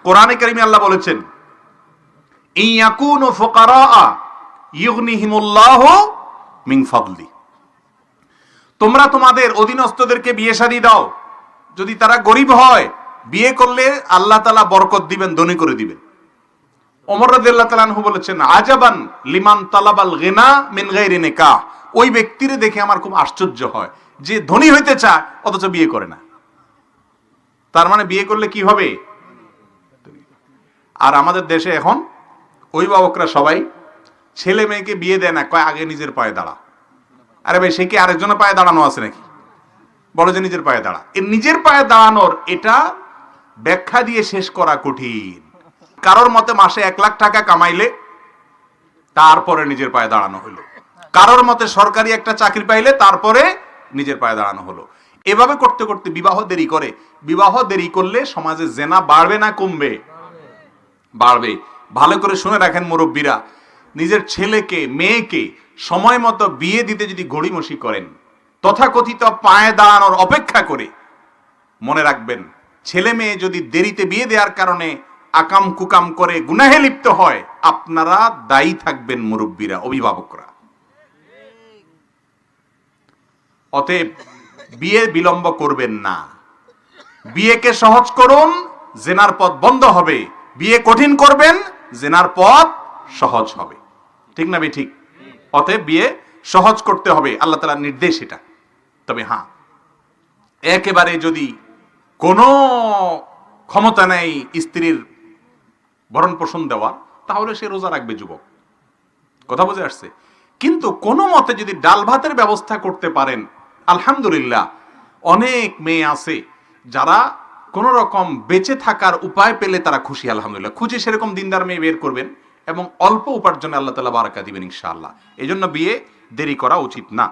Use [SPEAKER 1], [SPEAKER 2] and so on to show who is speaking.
[SPEAKER 1] কোরআনে কারিমে আল্লাহ বলেছেন, ইয়াকুনু ফুকারা ইউগনিহিমুল্লাহু মিন ফাদলি, তোমরা তোমাদের অধীনস্থদেরকে বিয়ে শাদী দাও, যদি তারা গরিব হয় বিয়ে করলে আল্লাহ তাআলা বরকত দিবেন, ধনী করে দিবেন। ওমর রাদিয়াল্লাহু তাআলা আনহু বলেছেন, আজাবান লিমান তালাবাল গিনা মিন গায়রি নিকাহ, ওই ব্যক্তিরে দেখে আমার খুব আশ্চর্য হয় যে ধনী হইতে চায় অথচ বিয়ে করে না। তার মানে বিয়ে করলে কি হবে? আর আমাদের দেশে এখন অভিভাবকরা সবাই ছেলে মেয়েকে বিয়ে দেয় না, কয় আগে নিজের পায়ে দাঁড়া। আরে ভাই, সে কি আরেকজনের পায়ে দাঁড়ানো আছে নাকি? বলো যে নিজের পায়ে দাঁড়া। এই নিজের পায়ে দাঁড়ানোর এটা ব্যাখ্যা দিয়ে শেষ করা কঠিন। কারোর মতে মাসে 1 লাখ টাকা কামাইলে তারপরে নিজের পায়ে দাঁড়ানো হলো, কারোর মতে সরকারি একটা চাকরি পাইলে তারপরে নিজের পায়ে দাঁড়ানো হলো। এভাবে করতে করতে বিবাহ দেরি করে। বিবাহ দেরি করলে সমাজে জেনা বাড়বে না কমবে? বাড়বে। ভালো করে শুনে রাখেন মুরব্বীরা, নিজের ছেলেকে মেয়েকে সময় মতো বিয়ে দিতে যদি গড়িমসি করেন, তথাকথিত পায়ে দাঁড়ানোর অপেক্ষা করে, মনে রাখবেন ছেলে মেয়ে যদি দেরিতে বিয়ে দেওয়ার কারণে আকাম কুকাম করে গুনাহে লিপ্ত হয়, আপনারা দায়ী থাকবেন মুরব্বীরা, অভিভাবকরা। অতএব বিয়ে বিলম্ব করবেন না, বিয়েকে সহজ করুন, জেনার পথ বন্ধ হবে। বিয়ে কঠিন করবেন, জেনার পথ সহজ হবে। ঠিক না ঠিক? অতএব বিয়ে সহজ করতে হবে, আল্লাহ তাআলার নির্দেশ এটা। তবে হ্যাঁ, একেবারে যদি কোনো ক্ষমতা নেই স্ত্রীর ভরণ পোষণ দেওয়া, তাহলে সে রোজা রাখবে যুবক। কথা বুঝে আসছে? কিন্তু কোনো মতে যদি ডাল ভাতের ব্যবস্থা করতে পারেন, আলহামদুলিল্লাহ। অনেক মেয়ে আছে যারা কোন রকম বেঁচে থাকার উপায় পেলে তারা খুশি, আলহামদুলিল্লাহ। খুঁজে সেরকম দিনদার মেয়ে বের করবেন এবং অল্প উপার্জনে আল্লাহ তাআলা বারাকা দিবেন ইনশাআল্লাহ। এই জন্য বিয়ে দেরি করা উচিত না।